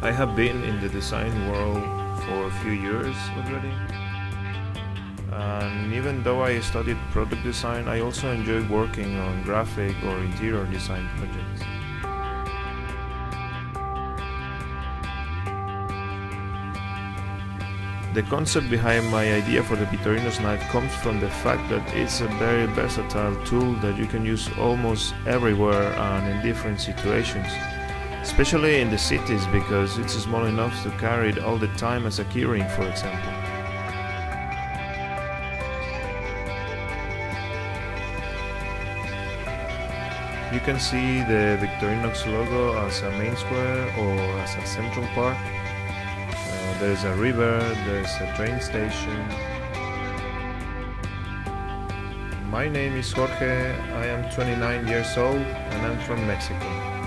I have been in the design world for a few years already, and even though I studied product design, I also enjoy working on graphic or interior design projects. The concept behind my idea for the Victorinox knife comes from the fact that it's a very versatile tool that you can use almost everywhere and in different situations, especially in the cities because it's small enough to carry it all the time as a keyring, for example. You can see the Victorinox logo as a main square or as a central part. There's a river, there's a train station. My name is Jorge, I am 29 years old and I'm from Mexico.